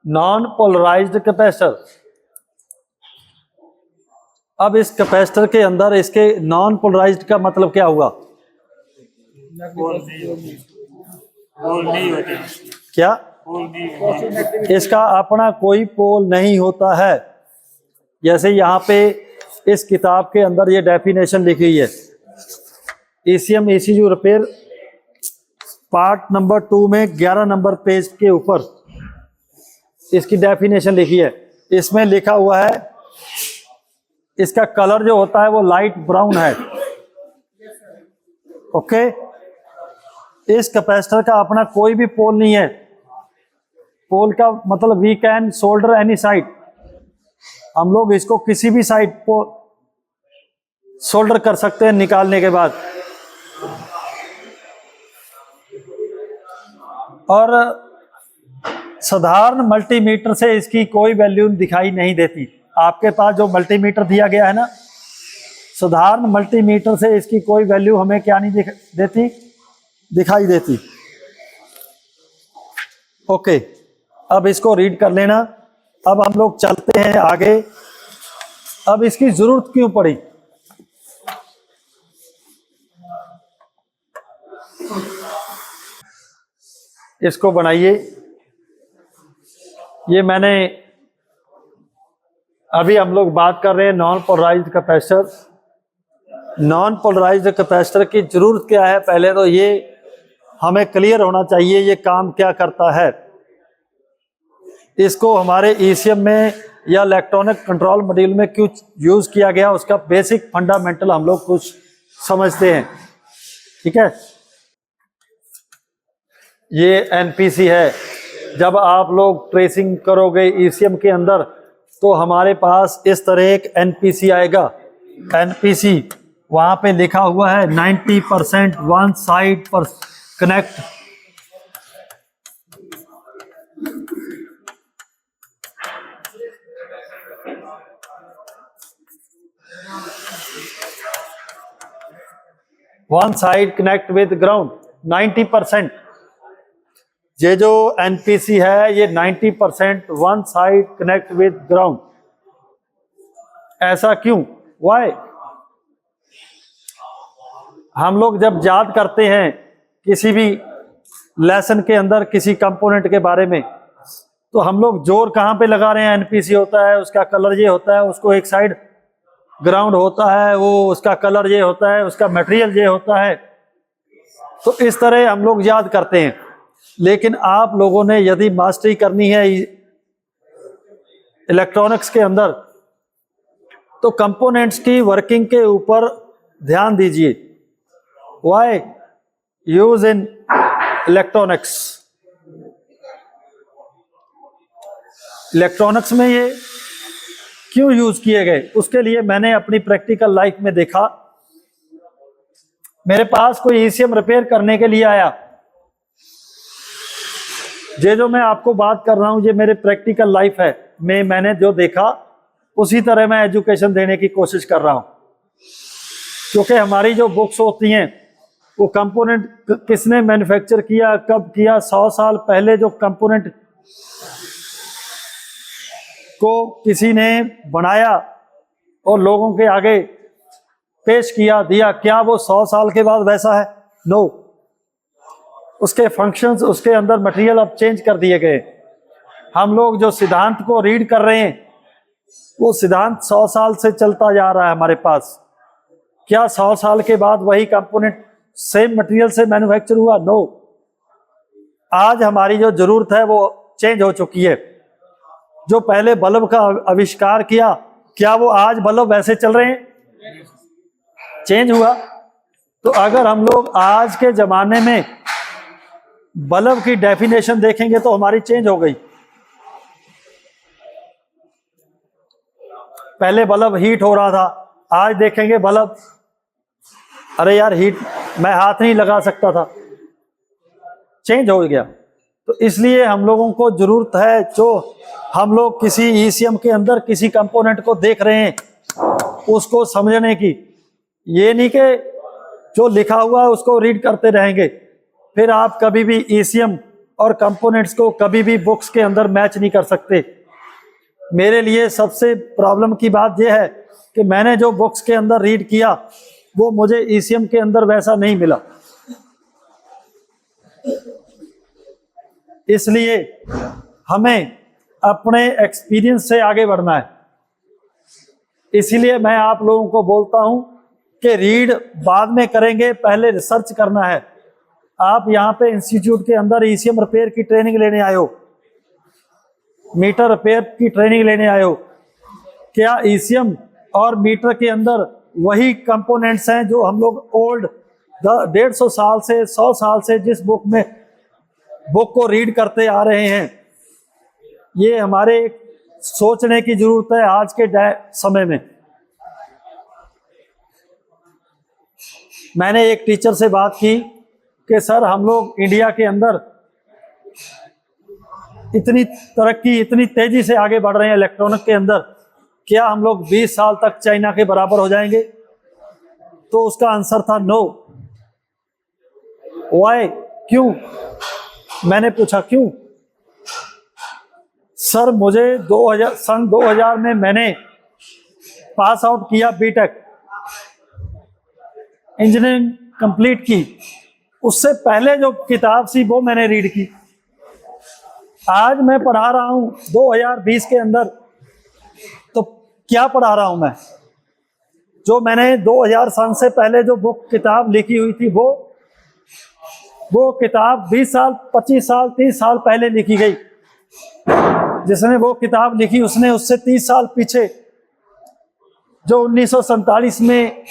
Non polarised capacitor. अब इस capacitor के अंदर इसके नॉन पोलराइज्ड का मतलब क्या हुआ? पोल नहीं होते। क्या? पोल नहीं होते। इसका अपना कोई पोल नहीं होता है। जैसे यहाँ पे इस किताब के अंदर ये डेफिनेशन लिखी हुई है, ECM ECU repair part number 2 में 11 नंबर पेज के ऊपर इसकी डेफिनेशन लिखी है। इसमें लिखा हुआ है इसका कलर जो होता है वो लाइट ब्राउन है। ओके, इस कैपेसिटर का अपना कोई भी पोल नहीं है। पोल का मतलब we can solder any side, हम लोग इसको किसी भी साइड को सोल्डर कर सकते हैं निकालने के बाद। और साधारण मल्टीमीटर से इसकी कोई वैल्यू दिखाई नहीं देती। आपके पास जो मल्टीमीटर दिया गया है ना, साधारण मल्टीमीटर से इसकी कोई वैल्यू हमें क्या नहीं दिखाई देती। ओके, अब इसको रीड कर लेना। अब हम लोग चलते हैं आगे। अब इसकी जरूरत क्यों पड़ी? इसको बनाइए। ये मैंने अभी हम लोग बात कर रहे हैं non polarised capacitor. Non polarised capacitor की जरूरत क्या है, पहले तो ये हमें क्लियर होना चाहिए ये काम क्या करता है। इसको हमारे ईसीएम में या इलेक्ट्रॉनिक कंट्रोल मॉड्यूल में क्यों यूज किया गया, उसका बेसिक फंडामेंटल हम लोग कुछ समझते हैं। ठीक है, ये एनपीसी है। जब आप लोग ट्रेसिंग करोगे ईसीएम के अंदर तो हमारे पास इस तरह एक एनपीसी आएगा। एनपीसी वहां पे लिखा हुआ है 90% वन साइड पर connect. One side connect with ground 90%। ये जो एनपीसी है ये 90% one side connect with ground. ऐसा क्यों? वाई? हम लोग जब याद करते हैं किसी भी लेसन के अंदर किसी कंपोनेंट के बारे में, तो हम लोग जोर कहां पे लगा रहे हैं? एनपीसी होता है, उसका कलर ये होता है, उसको एक साइड ग्राउंड होता है, वो उसका कलर ये होता है, उसका मटेरियल ये होता है। तो इस तरह हम लोग याद करते हैं। लेकिन आप लोगों ने यदि मास्टरी करनी है इलेक्ट्रॉनिक्स के अंदर तो कंपोनेंट्स की वर्किंग के ऊपर ध्यान दीजिए। Why use in electronics? Electronics में ये क्यों यूज किए गए, उसके लिए मैंने अपनी प्रैक्टिकल लाइफ में देखा। मेरे पास कोई ईसीएम रिपेयर करने के लिए आया, ये जो मैं आपको बात कर रहा हूं ये मेरे प्रैक्टिकल लाइफ है, मैंने जो देखा उसी तरह मैं एजुकेशन देने की कोशिश कर रहा हूं। क्योंकि हमारी जो बुक्स होती हैं वो कंपोनेंट किसने मैन्युफैक्चर किया, कब किया, 100 साल पहले जो कंपोनेंट को किसी ने बनाया और लोगों के आगे पेश किया दिया, क्या वो 100 साल के बाद वैसा है? नो। उसके फंक्शंस, उसके अंदर मटेरियल अब चेंज कर दिए गए। हम लोग जो सिद्धांत को रीड कर रहे हैं वो सिद्धांत 100 साल से चलता जा रहा है हमारे पास। क्या 100 साल के बाद वही कंपोनेंट सेम मटेरियल से मैन्युफैक्चर हुआ? नो। आज हमारी जो जरूरत है वो चेंज हो चुकी है। जो पहले बल्ब का आविष्कार किया, क्या वो आज बल्ब वैसे चल रहे हैं? चेंज हुआ। तो अगर हम लोग आज के जमाने में बल्ब की डेफिनेशन देखेंगे तो हमारी चेंज हो गई। पहले बल्ब हीट हो रहा था, आज देखेंगे बल्ब, अरे यार हीट मैं हाथ नहीं लगा सकता था, चेंज हो गया। तो इसलिए हम लोगों को जरूरत है, जो हम लोग किसी ईसीएम के अंदर किसी कंपोनेंट को देख रहे हैं उसको समझने की। ये नहीं कि जो लिखा हुआ है उसको रीड करते रहेंगे, फिर आप कभी भी ईसीएम और कंपोनेंट्स को कभी भी बुक्स के अंदर मैच नहीं कर सकते। मेरे लिए सबसे प्रॉब्लम की बात यह है कि मैंने जो बुक्स के अंदर रीड किया वो मुझे ECM के अंदर वैसा नहीं मिला। इसलिए हमें अपने एक्सपीरियंस से आगे बढ़ना है। इसीलिए मैं आप लोगों को बोलता हूं कि रीड बाद में करेंगे, पहले रिसर्च करना है। आप यहाँ पे इंस्टीट्यूट के अंदर ECM रिपेयर की ट्रेनिंग लेने आए हो, मीटर रिपेयर की ट्रेनिंग लेने आए हो। क्या ECM और मीटर के अंदर वही कंपोनेंट्स हैं जो हम लोग ओल्ड 150 साल से 100 साल से जिस बुक को रीड करते आ रहे हैं? ये हमारे सोचने की जरूरत है आज के समय में। मैंने एक टीचर से बात की कि सर हम लोग इंडिया के अंदर इतनी तरक्की, इतनी तेजी से आगे बढ़ रहे हैं इलेक्ट्रॉनिक के अंदर, क्या हम लोग 20 साल तक चाइना के बराबर हो जाएंगे? तो उसका आंसर था नो। व्हाई? क्यों? मैंने पूछा क्यों? सर मुझे सन 2000 में मैंने पास आउट किया, बीटेक इंजीनियरिंग कंप्लीट की। उससे पहले जो किताब थी वो मैंने रीड की। आज मैं पढ़ा रहा हूं 2020 के अंदर, तो क्या पढ़ा रहा हूं मैं? जो मैंने 2000 सन से पहले जो बुक किताब लिखी हुई थी वो किताब 20 साल, 25 साल, 30 साल पहले लिखी गई। जिसने वो किताब लिखी उसने उससे 30 साल पीछे जो 1947 में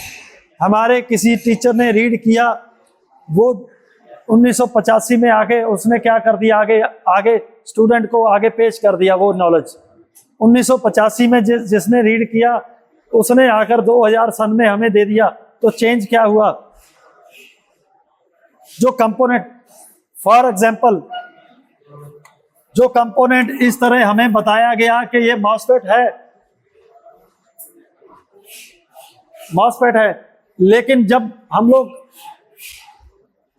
हमारे किसी टीचर ने रीड किया, वो 1985 में आके उसने क्या कर दिया, आगे स्टूडेंट को आगे पेश कर दिया वो नॉलेज। 1985 में जिसने रीड किया उसने आकर 2000 सन में हमें दे दिया। तो चेंज क्या हुआ? जो कंपोनेंट, फॉर एग्जांपल, जो कंपोनेंट इस तरह हमें बताया गया कि ये मॉसफेट है, लेकिन जब हम लोग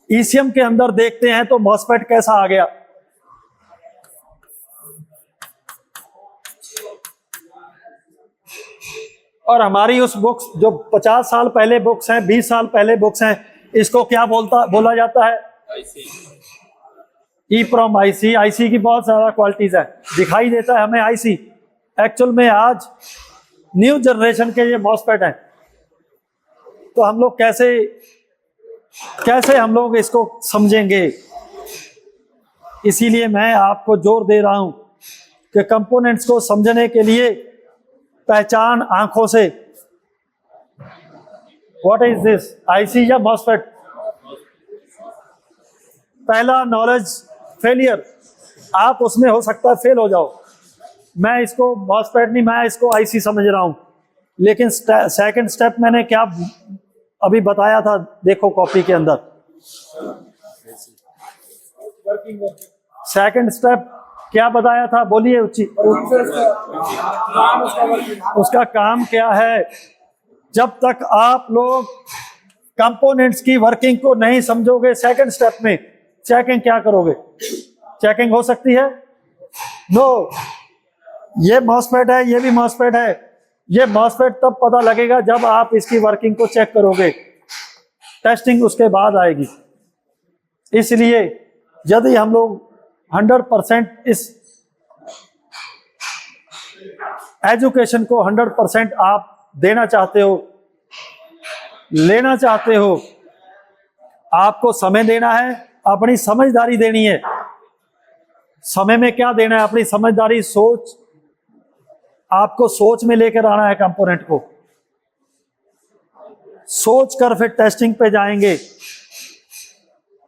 ECM के अंदर देखते हैं तो मॉसफेट कैसा आ गया? और हमारी उस बुक्स जो 50 साल पहले बुक्स हैं, 20 साल पहले बुक्स हैं, इसको क्या बोला जाता है? EEPROM IC की बहुत सारा क्वालिटीज है, दिखाई देता है हमें IC। एक्चुअल में आज न्यू जनरेशन के ये मॉसफेट हैं। तो हम लोग कैसे हम लोग इसको समझेंगे? इसीलिए मैं आपको जोर दे रहा हूं कि कंपोनेंट्स को समझने के लिए पहचान आंखों से। व्हाट इज दिस, IC या मॉसफेट? पहला नॉलेज फेलियर, आप उसमें हो सकता है फेल हो जाओ। मैं इसको मॉसफेट नहीं, मैं इसको IC समझ रहा हूं। लेकिन सेकंड स्टेप मैंने क्या अभी बताया था, देखो कॉपी के अंदर। सेकंड स्टेप क्या बताया था? बोलिए उसका काम क्या है? जब तक आप लोग कंपोनेंट्स की वर्किंग को नहीं समझोगे, सेकंड स्टेप में चेकिंग क्या करोगे? चेकिंग हो सकती है? नो। ये मॉसफेट है, ये भी मॉसफेट है। ये मॉसफेट तब पता लगेगा जब आप इसकी वर्किंग को चेक करोगे, टेस्टिंग उसके बाद आएगी। इसलिए यदि हम लोग 100% इस एजुकेशन को 100% आप देना चाहते हो, लेना चाहते हो, आपको समय देना है, अपनी समझदारी देनी है। समय में क्या देना है? अपनी समझदारी, सोच। आपको सोच में लेकर आना है कंपोनेंट को, सोच कर फिर टेस्टिंग पे जाएंगे,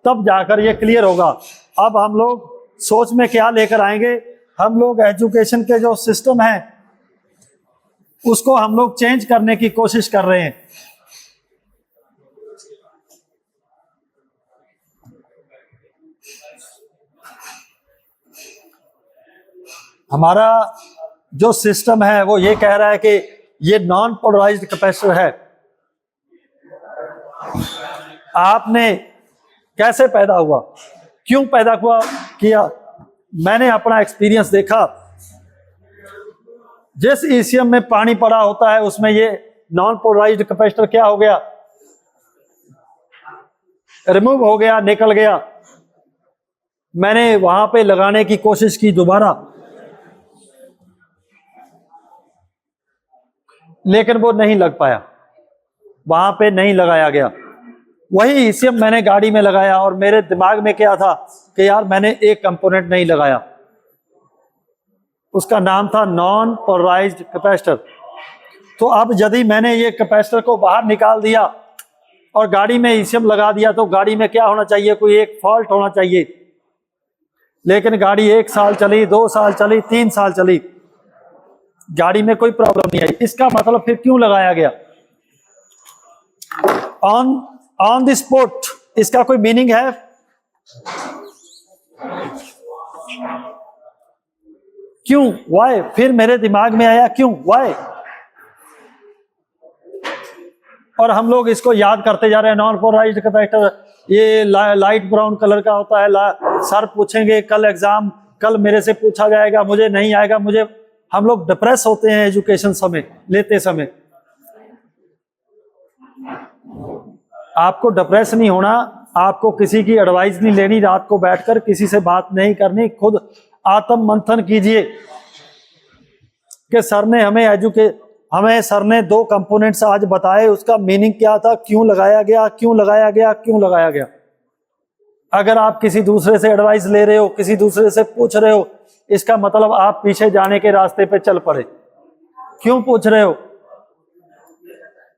तब जाकर ये क्लियर होगा। अब हम लोग सोच में क्या लेकर आएंगे? हम लोग एजुकेशन के जो सिस्टम है उसको हम लोग चेंज करने की कोशिश कर रहे हैं। हमारा जो सिस्टम है वो ये कह रहा है कि ये नॉन पोलराइज्ड कैपेसिटर है। आपने कैसे पैदा हुआ, क्यों पैदा हुआ, किया, मैंने अपना एक्सपीरियंस देखा। जिस ईसीएम में पानी पड़ा होता है उसमें ये नॉन पोलराइज्ड कैपेसिटर क्या हो गया, रिमूव हो गया, निकल गया। मैंने वहां पे लगाने की कोशिश की दोबारा, लेकिन वो नहीं लग पाया, वहां पे नहीं लगाया गया। वही ईसीएम मैंने गाड़ी में लगाया और मेरे दिमाग में क्या था कि यार मैंने एक कंपोनेंट नहीं लगाया, उसका नाम था नॉन पोलराइज्ड कैपेसिटर। तो अब यदि मैंने ये कैपेसिटर को बाहर निकाल दिया और गाड़ी में ईसीएम लगा दिया तो गाड़ी में क्या होना चाहिए, कोई एक फॉल्ट होना चाहिए। लेकिन गाड़ी 1 साल चली, 2 साल चली, 3 साल चली, गाड़ी में कोई प्रॉब्लम नहीं आई। इसका मतलब फिर क्यों लगाया गया? ऑन द स्पॉट, इसका कोई मीनिंग है? क्यों, वाई? फिर मेरे दिमाग में आया क्यों, वाई? और हम लोग इसको याद करते जा रहे हैं। नॉन पोलराइज्ड कैपेसिटर ये लाइट ब्राउन कलर का होता है। सर पूछेंगे कल एग्जाम, कल मेरे से पूछा जाएगा, मुझे नहीं आएगा, मुझे। हम लोग डिप्रेस होते हैं एजुकेशन लेते समय। आपको डिप्रेस नहीं होना, आपको किसी की एडवाइस नहीं लेनी, रात को बैठकर किसी से बात नहीं करनी, खुद आत्म मंथन कीजिए कि सर ने हमें सर ने 2 कंपोनेंट्स आज बताए, उसका मीनिंग क्या था, क्यों लगाया गया, क्यों लगाया गया, क्यों लगाया गया। अगर आप किसी दूसरे से एडवाइस ले रहे हो, किसी दूसरे से पूछ रहे हो, इसका मतलब आप पीछे जाने के रास्ते पे चल पड़े। क्यों पूछ रहे हो?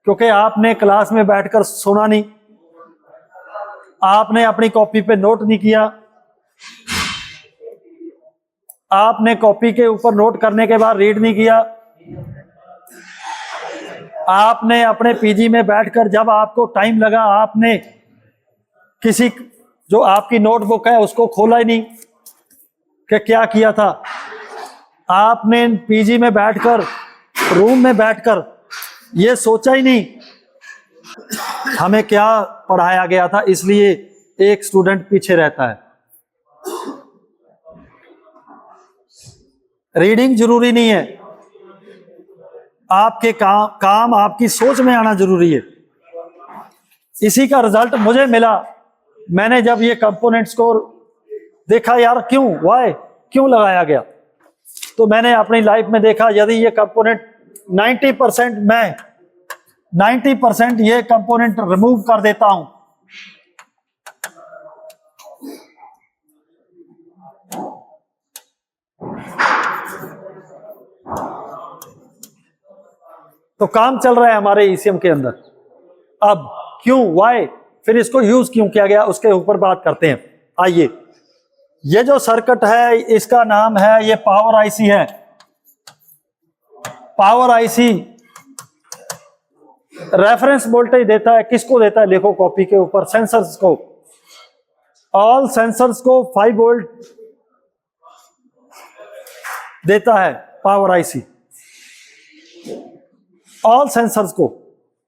क्योंकि आपने क्लास में बैठकर सुना नहीं, आपने अपनी कॉपी पे नोट नहीं किया, आपने कॉपी के ऊपर नोट करने के बाद रीड नहीं किया, आपने अपने पीजी में बैठकर जब आपको टाइम लगा आपने किसी जो आपकी नोटबुक है उसको खोला ही नहीं कि क्या किया था। आपने पीजी में बैठकर, रूम में बैठकर ये सोचा ही नहीं हमें क्या पढ़ाया गया था, इसलिए एक स्टूडेंट पीछे रहता है। रीडिंग जरूरी नहीं है, आपके काम आपकी सोच में आना जरूरी है। इसी का रिजल्ट मुझे मिला। मैंने जब ये कंपोनेंट्स को देखा, यार क्यों, वाई, क्यों लगाया गया, तो मैंने अपनी लाइफ में देखा यदि ये कंपोनेंट 90% ये कंपोनेंट रिमूव कर देता हूं, तो काम चल रहा है हमारे ईसीएम के अंदर। अब क्यों, वाई, फिर इसको यूज क्यों किया गया, उसके ऊपर बात करते हैं। आइए, ये जो सर्किट है इसका नाम है, ये पावर आईसी है। पावर आईसी रेफरेंस वोल्टेज देता है, किसको देता है, देखो कॉपी के ऊपर, सेंसर्स को। ऑल सेंसर्स को 5 वोल्ट देता है पावर आईसी। ऑल सेंसर्स को,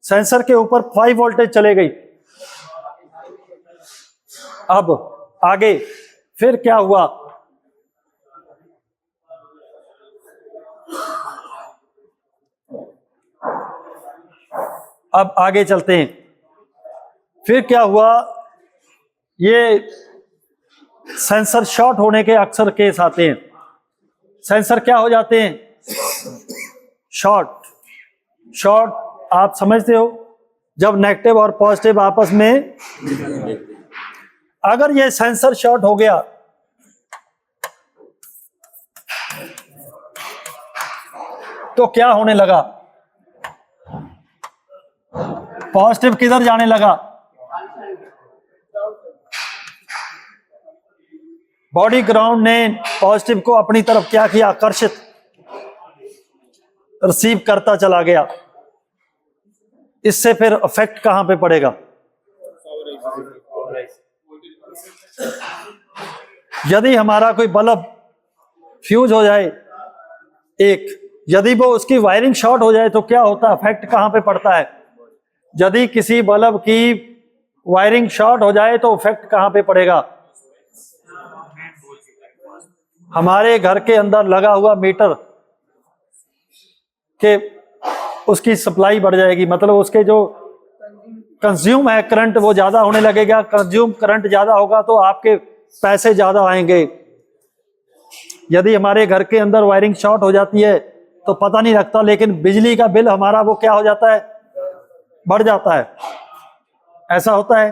सेंसर के ऊपर 5 वोल्टेज चले गई। अब आगे फिर क्या हुआ, अब आगे चलते हैं। फिर क्या हुआ, ये सेंसर शॉर्ट होने के अक्सर केस आते हैं। सेंसर क्या हो जाते हैं, शॉर्ट आप समझते हो, जब नेगेटिव और पॉजिटिव आपस में, अगर ये सेंसर शॉर्ट हो गया तो क्या होने लगा, पॉजिटिव किधर जाने लगा, बॉडी ग्राउंड ने पॉजिटिव को अपनी तरफ क्या किया, आकर्षित, रिसीव करता चला गया। इससे फिर इफेक्ट कहां पे पड़ेगा, यदि हमारा कोई बल्ब फ्यूज हो जाए यदि वो उसकी वायरिंग शॉर्ट हो जाए तो क्या होता है, इफेक्ट कहां पे पड़ता है। यदि किसी बल्ब की वायरिंग शॉर्ट हो जाए तो इफेक्ट कहां पे पड़ेगा, हमारे घर के अंदर लगा हुआ मीटर के उसकी सप्लाई बढ़ जाएगी, मतलब उसके जो कंज्यूम है करंट वो ज्यादा होने लगेगा। कंज्यूम करंट ज्यादा होगा तो आपके पैसे ज्यादा आएंगे। यदि हमारे घर के अंदर वायरिंग शॉर्ट हो जाती है तो पता नहीं लगता, लेकिन बिजली का बिल हमारा वो क्या हो जाता है, बढ़ जाता है। ऐसा होता है।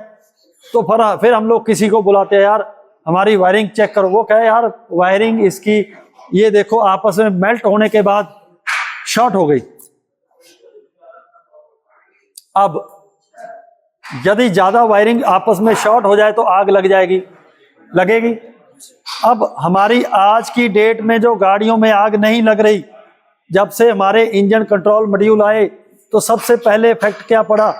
तो फिर हम लोग किसी को बुलाते हैं, यार हमारी वायरिंग चेक करो। वो कहे यार वायरिंग इसकी ये देखो आपस में मेल्ट होने के बाद शॉर्ट हो गई। अब यदि ज्यादा वायरिंग आपस में शॉर्ट हो जाए तो आग लग जाएगी, लगेगी। अब हमारी आज की डेट में जो गाड़ियों में आग नहीं लग रही, जब से हमारे इंजन कंट्रोल मॉड्यूल आए तो सबसे पहले इफेक्ट क्या पड़ा,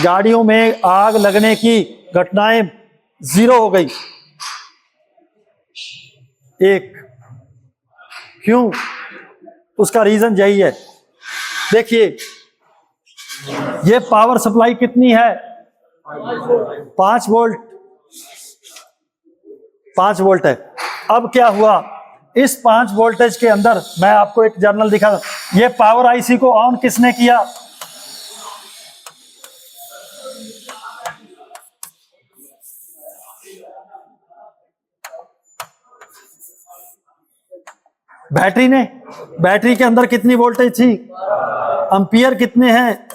गाड़ियों में आग लगने की घटनाएं 0 हो गई। एक क्यों, उसका रीजन यही है। देखिए ये पावर सप्लाई कितनी है, 5 वोल्ट, 5 वोल्ट है। अब क्या हुआ, इस 5 वोल्टेज के अंदर मैं आपको एक जर्नल दिखा, ये पावर आईसी को ऑन किसने किया, बैटरी ने। बैटरी के अंदर कितनी वोल्टेज थी, एम्पियर कितने हैं।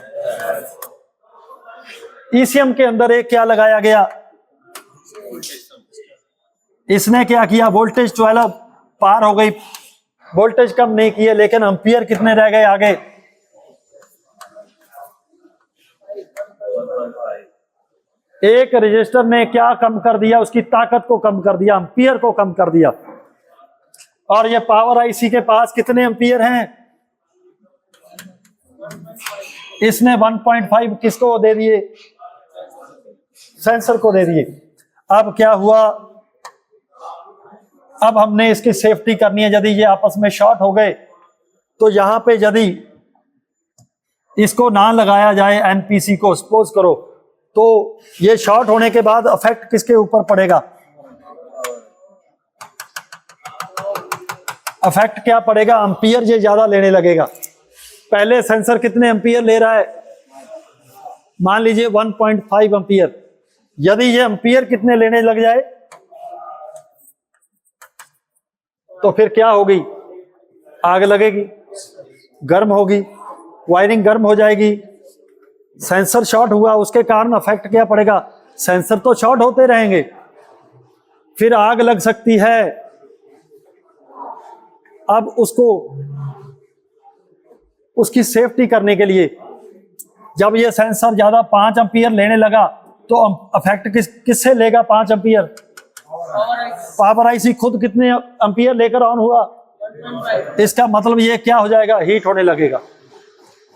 ईसीएम के अंदर एक क्या लगाया गया, इसने क्या किया, वोल्टेज 12 पार हो गई, वोल्टेज कम नहीं किए, लेकिन एम्पियर कितने रह गए आगे। एक रजिस्टर ने क्या कम कर दिया, उसकी ताकत को कम कर दिया, एम्पियर को कम कर दिया। और ये पावर आईसी के पास कितने एम्पियर हैं, इसने 1.5 किसको दे दिए, सेंसर को दे दिए। अब क्या हुआ, अब हमने इसकी सेफ्टी करनी है। यदि ये आपस में शॉर्ट हो गए तो यहां पे यदि इसको ना लगाया जाए एनपीसी को, सपोज करो, तो ये शॉर्ट होने के बाद इफेक्ट किसके ऊपर पड़ेगा, इफेक्ट क्या पड़ेगा, एम्पियर ये ज्यादा लेने लगेगा। पहले सेंसर कितने एम्पियर ले रहा है, मान लीजिए 1.5 एम्पियर। यदि ये एम्पियर कितने लेने लग जाए तो फिर क्या होगी, आग लगेगी, गर्म होगी, वायरिंग गर्म हो जाएगी। सेंसर शॉर्ट हुआ, उसके कारण इफेक्ट क्या पड़ेगा, सेंसर तो शॉर्ट होते रहेंगे, फिर आग लग सकती है। अब उसको उसकी सेफ्टी करने के लिए जब ये सेंसर ज्यादा 5 एम्पियर लेने लगा तो इफेक्ट किससे लेगा, 5 एम्पियर, पावर आईसी खुद कितने एम्पियर लेकर ऑन हुआ। इसका मतलब ये क्या हो जाएगा, हीट होने लगेगा।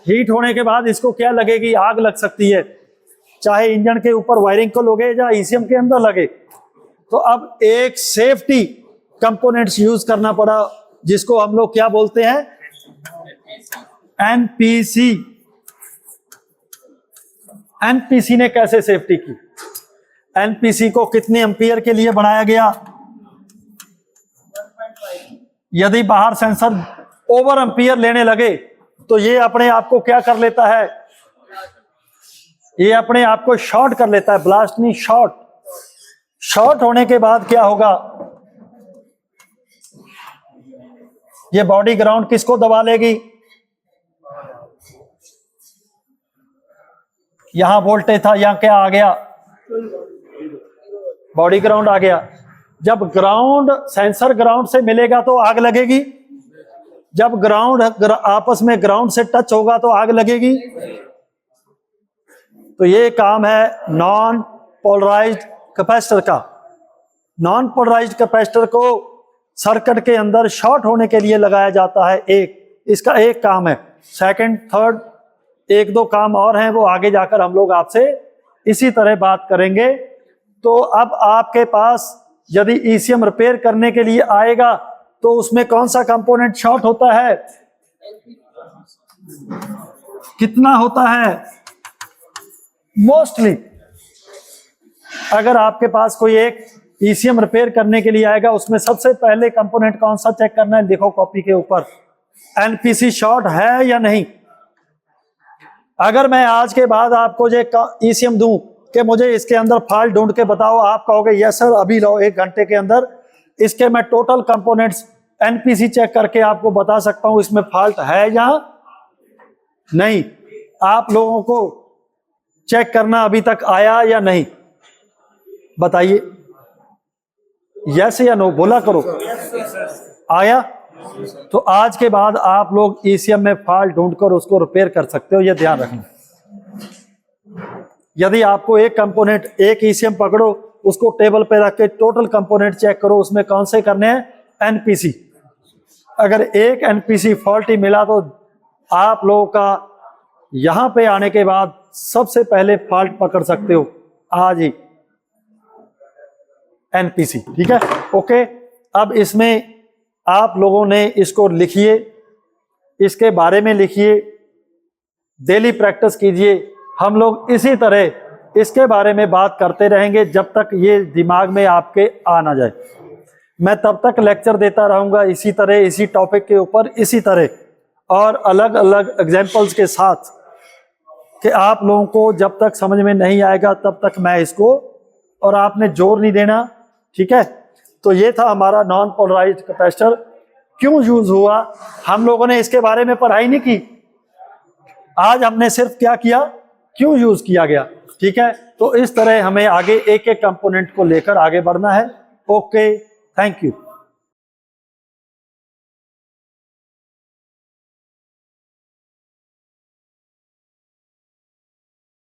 हीट होने के बाद इसको क्या लगेगी, आग लग सकती है, चाहे इंजन के ऊपर वायरिंग को लगे या ईसीएम के अंदर लगे। तो अब एक सेफ्टी कंपोनेंट्स यूज करना पड़ा, जिसको हम लोग क्या बोलते हैं, एनपीसी। एनपीसी ने कैसे सेफ्टी की, एनपीसी को कितने एम्पियर के लिए बनाया गया, यदि बाहर सेंसर ओवर एम्पियर लेने लगे तो ये अपने आप को क्या कर लेता है, ये अपने आप को शॉर्ट कर लेता है, ब्लास्ट नहीं शॉर्ट। शॉर्ट होने के बाद क्या होगा, ये बॉडी ग्राउंड किसको दबा लेगी, यहां वोल्टेज था, यहां क्या आ गया, बॉडी ग्राउंड आ गया। जब ग्राउंड सेंसर ग्राउंड से मिलेगा तो आग लगेगी, जब ग्राउंड आपस में ग्राउंड से टच होगा तो आग लगेगी। तो ये काम है नॉन पोलराइज्ड कैपेसिटर का। नॉन पोलराइज्ड कैपेसिटर को सर्किट के अंदर शॉर्ट होने के लिए लगाया जाता है, एक इसका एक काम है। सेकंड थर्ड 1-2 काम और हैं, वो आगे जाकर हम लोग आपसे इसी तरह बात करेंगे। तो अब आपके पास यदि ईसीएम रिपेयर करने के लिए आएगा तो उसमें कौन सा कंपोनेंट शॉर्ट होता है, कितना होता है, मोस्टली अगर आपके पास कोई एक ईसीएम रिपेयर करने के लिए आएगा, उसमें सबसे पहले कंपोनेंट कौन सा चेक करना है, देखो कॉपी के ऊपर, एनपीसी शॉर्ट है या नहीं। अगर मैं आज के बाद आपको जो ईसीएम दूं कि मुझे इसके अंदर फॉल्ट ढूंढ के बताओ, आप कहोगे यस सर अभी लो, 1 घंटे के अंदर इसके मैं टोटल कंपोनेंट्स एनपीसी चेक करके आपको बता सकता हूं इसमें फॉल्ट है या नहीं। आप लोगों को चेक करना अभी तक आया या नहीं, बताइए, यस या नो बोला करो। आया? तो आज के बाद आप लोग ईसीएम में फॉल्ट ढूंढकर उसको रिपेयर कर सकते हो, यह ध्यान रखना। यदि आपको एक कंपोनेंट, एक ईसीएम पकड़ो, उसको टेबल पे रख के टोटल कंपोनेंट चेक करो, उसमें कौन से करने हैं, एनपीसी। अगर एक एनपीसी फॉल्टी मिला तो आप लोगों का यहां पे आने के बाद सबसे पहले फॉल्ट पकड़ सकते हो आज ही, एनपीसी। ठीक है, ओके। अब इसमें आप लोगों ने इसको लिखिए, इसके बारे में लिखिए, डेली प्रैक्टिस कीजिए। हम लोग इसी तरह इसके बारे में बात करते रहेंगे जब तक ये दिमाग में आपके आ ना जाए। मैं तब तक लेक्चर देता रहूंगा इसी तरह, इसी टॉपिक के ऊपर, इसी तरह, और अलग अलग एग्जाम्पल्स के साथ, कि आप लोगों को जब तक समझ में नहीं आएगा तब तक मैं इसको, और आपने जोर नहीं देना। ठीक है, तो ये था हमारा नॉन पोलराइज्ड कैपेसिटर क्यों यूज हुआ। हम लोगों ने इसके बारे में पढ़ाई नहीं की, आज हमने सिर्फ क्या किया, क्यों यूज किया गया। ठीक है, तो इस तरह हमें आगे एक एक कंपोनेंट को लेकर आगे बढ़ना है। Okay, thank you.